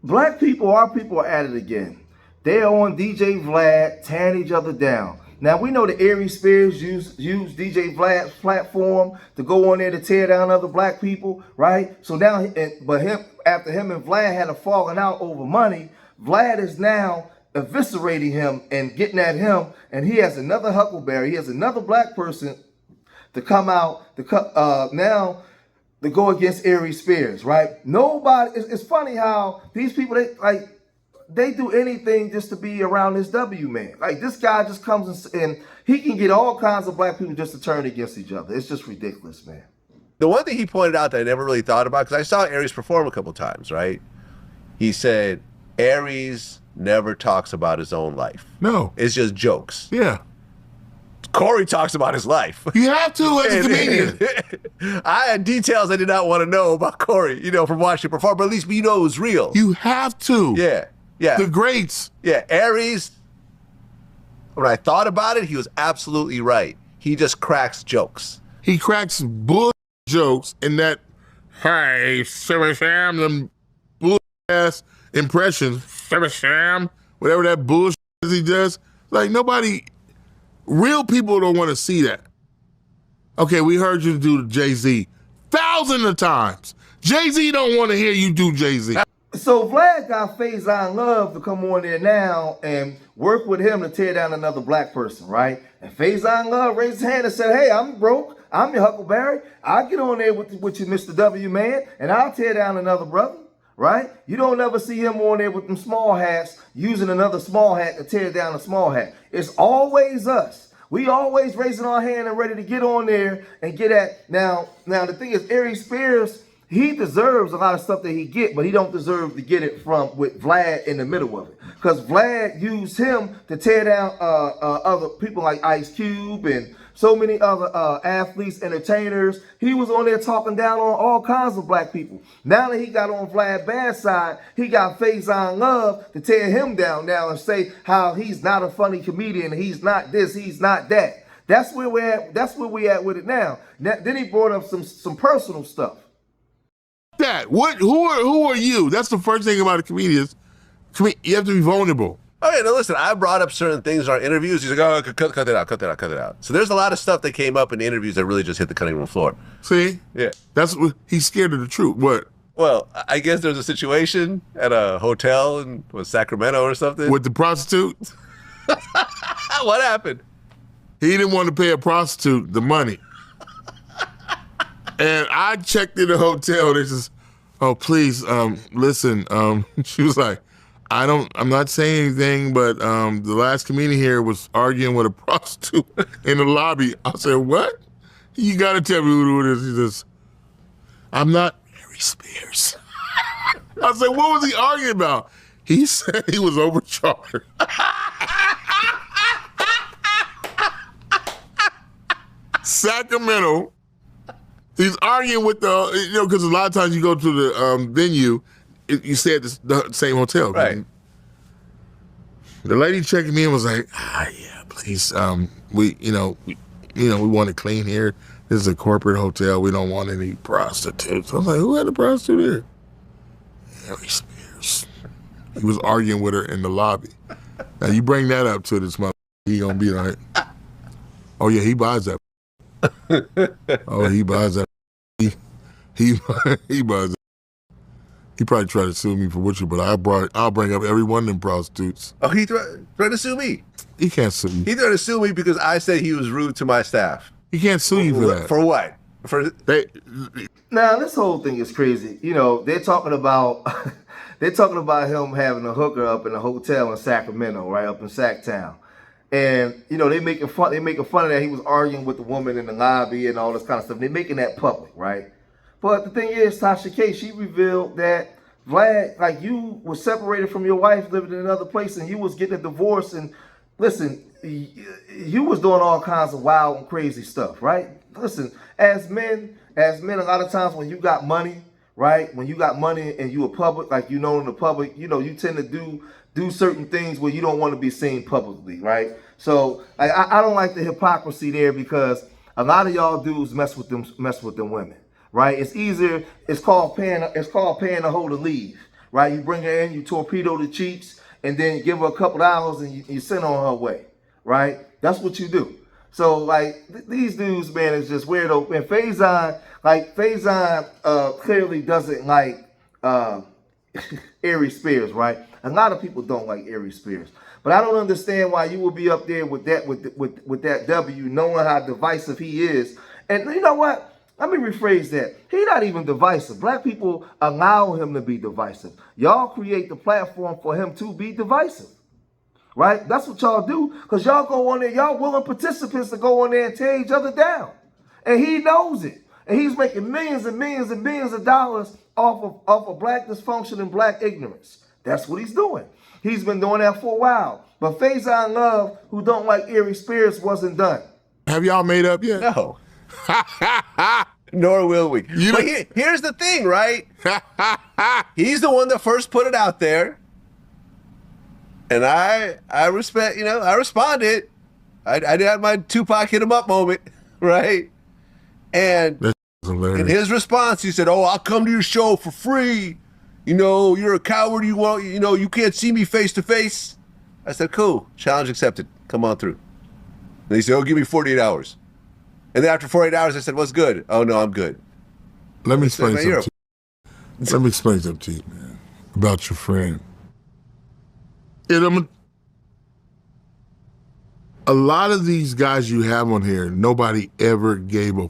Black people, our people are at it again. They are on DJ Vlad, tearing each other down. Now, we know that Aries Spears used DJ Vlad's platform to go on there to tear down other black people, right? So now, after him and Vlad had a falling out over money, Vlad is now eviscerating him and getting at him, and he has another Huckleberry. He has another black person to come out now to go against Aries Spears, right? Nobody. It's funny how these people they do anything just to be around this W man. Like, this guy just comes and he can get all kinds of black people just to turn against each other. It's just ridiculous, man. The one thing he pointed out that I never really thought about, because I saw Aries perform a couple times, right? He said Aries never talks about his own life. No. It's just jokes. Yeah. Corey talks about his life. You have to as a comedian. I had details I did not want to know about Corey, from watching him perform, but at least we know it was real. You have to. Yeah. Yeah. The greats. Yeah. Aries, when I thought about it, he was absolutely right. He just cracks jokes. He cracks bull jokes in that, hey, Sam, them bull ass impressions, Sam, whatever that bullshit he does. Like, nobody, real people don't want to see that. Okay, we heard you do Jay-Z thousands of times. Jay-Z don't want to hear you do Jay-Z. So Vlad got Faison Love to come on there now and work with him to tear down another black person, right? And Faison Love raised his hand and said, hey, I'm broke. I'm your Huckleberry. I'll get on there with you, Mr. W man, and I'll tear down another brother, right? You don't ever see him on there with them small hats using another small hat to tear down a small hat. It's always us. We always raising our hand and ready to get on there and get at. Now the thing is, Aries Spears, he deserves a lot of stuff that he get, but he don't deserve to get it with Vlad in the middle of it. Because Vlad used him to tear down other people like Ice Cube and so many other athletes, entertainers. He was on there talking down on all kinds of black people. Now that he got on Vlad's bad side, he got Faison Love to tear him down now and say how he's not a funny comedian, he's not this, he's not that. That's where we're at. That's where we at with it now. Then he brought up some personal stuff. Who are you? That's the first thing about a comedian. You have to be vulnerable. Okay, now listen, I brought up certain things in our interviews. He's like, oh, cut that out. So there's a lot of stuff that came up in the interviews that really just hit the cutting room floor. See? Yeah. That's what he's scared of the truth. What? Well, I guess there's a situation at a hotel in Sacramento or something. With the prostitute? What happened? He didn't want to pay a prostitute the money. And I checked in the hotel. They says, oh, please, listen. She was like, I'm not saying anything, but the last comedian here was arguing with a prostitute in the lobby. I said, what? You got to tell me who it is. He says, I'm not Aries Spears. I said, what was he arguing about? He said he was overcharged. Sacramento. He's arguing with because a lot of times you go to the venue, you stay at the same hotel. Right. The lady checking me in was like, yeah, please, we want it clean here. This is a corporate hotel. We don't want any prostitutes. I was like, who had a prostitute here? Aries Spears. He was arguing with her in the lobby. Now you bring that up to this mother, he gonna be like, oh yeah, he buys that. Oh, he buys that. He buys that. He probably tried to sue me for witcher, but I'll bring up every one of them prostitutes. Oh, he tried to sue me? He can't sue you. He tried to sue me because I said he was rude to my staff. He can't sue you for that. For what? Now, this whole thing is crazy. They're talking about him having a hooker up in a hotel in Sacramento, right up in Sacktown. And, they making fun of that. He was arguing with the woman in the lobby and all this kind of stuff. They're making that public, right? But the thing is, Tasha K, she revealed that Vlad, you were separated from your wife, living in another place, and you was getting a divorce. And listen, you was doing all kinds of wild and crazy stuff, right? Listen, as men, a lot of times when you got money, right? When you got money and you are public, in the public, you tend to do certain things where you don't want to be seen publicly, right? So I don't like the hypocrisy there, because a lot of y'all dudes mess with them women, right? It's called paying to hold a leave, right? You bring her in, you torpedo the cheeks, and then give her a couple hours and you send her on her way, right? That's what you do. So like these dudes, man, is just weirdo. And Faison, clearly doesn't like Aries Spears, right? A lot of people don't like Aries Spears, but I don't understand why you would be up there with that W, knowing how divisive he is. And you know what? Let me rephrase that. He's not even divisive. Black people allow him to be divisive. Y'all create the platform for him to be divisive. Right? That's what y'all do. Because y'all go on there, y'all willing participants to go on there and tear each other down. And he knows it. And he's making millions and millions and millions of dollars off of black dysfunction and black ignorance. That's what he's doing. He's been doing that for a while. But Faison Love, who don't like Aries Spears, wasn't done. Have y'all made up yet? No. Nor will we. But here's the thing, right? He's the one that first put it out there. And I respect, I responded. I did have my Tupac hit him up moment, right? And in his response, he said, "Oh, I'll come to your show for free. You're a coward. You can't see me face to face." I said, "Cool, challenge accepted. Come on through." And he said, "Oh, give me 48 hours." And then after 48 hours, I said, "What's good?" "Oh, no, I'm good." Let me explain something to you. Let me explain something to you, man, about your friend. A lot of these guys you have on here, nobody ever gave a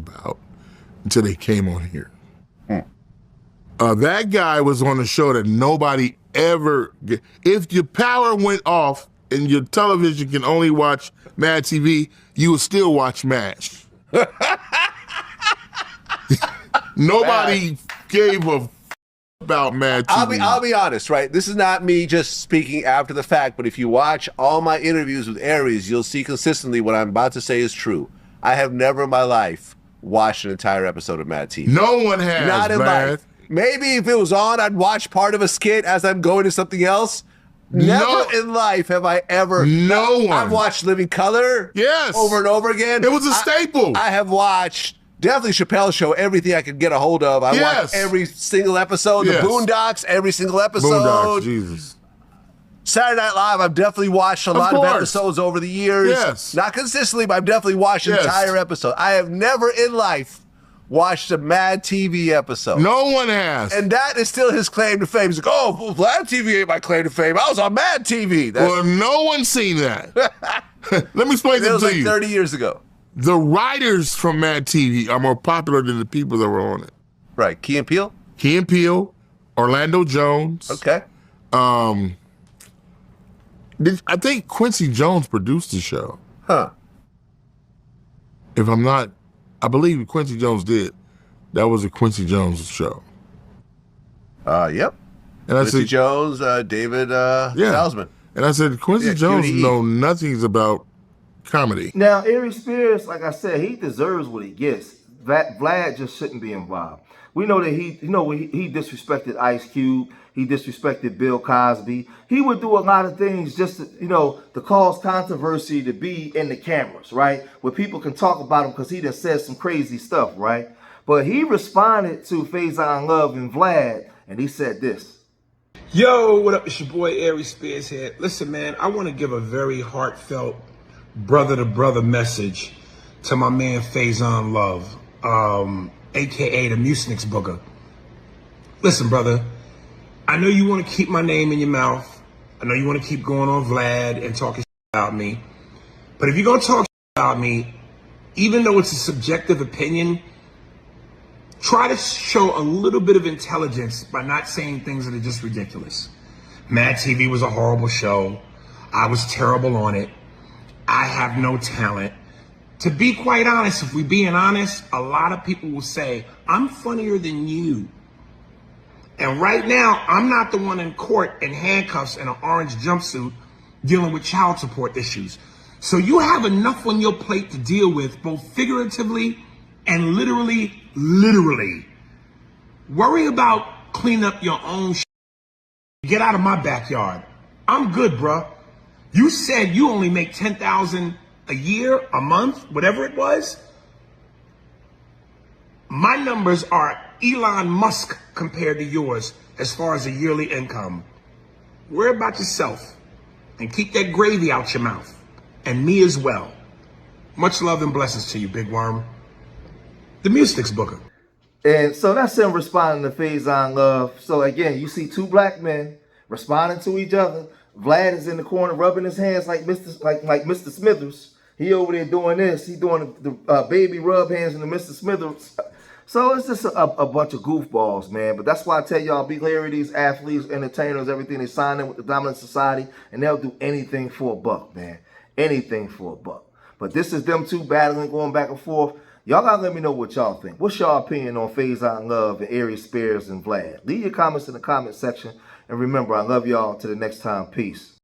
about until they came on here. That guy was on a show that nobody ever. If your power went off and your television can only watch Mad TV, you will still watch MASH. Nobody gave a about Mad TV. I'll be honest, right? This is not me just speaking after the fact, but if you watch all my interviews with Aries, you'll see consistently what I'm about to say is true. I have never in my life watched an entire episode of Mad TV. No one has, not in life. Maybe if it was on, I'd watch part of a skit as I'm going to something else. Never in life have I ever. No one. I've watched Living Color. Yes. Over and over again. It was a staple. I have watched definitely Chappelle's Show, everything I could get a hold of. I watched every single episode. Yes. The Boondocks, every single episode. Boondocks, Jesus. Saturday Night Live, I've definitely watched a lot of episodes over the years. Yes. Not consistently, but I've definitely watched an entire episode. I have never in life watched a Mad TV episode. No one has. And that is still his claim to fame. He's like, "Oh, well, Vlad TV ain't my claim to fame. I was on Mad TV." Well, no one's seen that. Let me explain this to you. It was like 30 years ago. The writers from Mad TV are more popular than the people that were on it. Right. Key and Peele? Key and Peele, Orlando Jones. Okay. I think Quincy Jones produced the show. Huh. If I'm not, I believe Quincy Jones did. That was a Quincy Jones show. Yep. And Quincy Jones, David Salzman. And I said, Quincy Jones know nothing about comedy. Now, Aries Spears, like I said, he deserves what he gets. Vlad just shouldn't be involved. We know that he disrespected Ice Cube. He disrespected Bill Cosby. He would do a lot of things just to, to cause controversy, to be in the cameras, right? Where people can talk about him because he done said some crazy stuff, right? But he responded to Faison Love and Vlad, and he said this. Yo, what up? It's your boy Aries Spears here. Listen, man, I want to give a very heartfelt brother-to-brother message to my man Faison Love, a.k.a. the Mucinix Booger. Listen, brother, I know you want to keep my name in your mouth. I know you want to keep going on Vlad and talking about me. But if you're going to talk about me, even though it's a subjective opinion, try to show a little bit of intelligence by not saying things that are just ridiculous. Mad TV was a horrible show. I was terrible on it. I have no talent. To be quite honest, if we're being honest, a lot of people will say, I'm funnier than you. And right now, I'm not the one in court in handcuffs and an orange jumpsuit dealing with child support issues. So you have enough on your plate to deal with, both figuratively and literally. Worry about cleaning up your own shit. Get out of my backyard. I'm good, bruh. You said you only make $10,000 a year, a month, whatever it was. My numbers are Elon Musk compared to yours. as far as a yearly income. Worry about yourself and keep that gravy out your mouth. And me as well. Much love and blessings to you, Big Worm. The Mystics Booker. And so that's him responding to Faison Love. So again, you see two black men responding to each other. Vlad is in the corner rubbing his hands like Mr. Smithers. He over there doing this. He doing the baby rub hands in the Mr. Smithers. So it's just a bunch of goofballs, man. But that's why I tell y'all, be leery of these athletes, entertainers, everything. They sign in with the dominant society, and they'll do anything for a buck, man. Anything for a buck. But this is them two battling, going back and forth. Y'all gotta let me know what y'all think. What's y'all opinion on Faison Love and Aries Spears and Vlad? Leave your comments in the comment section. And remember, I love y'all. Till the next time. Peace.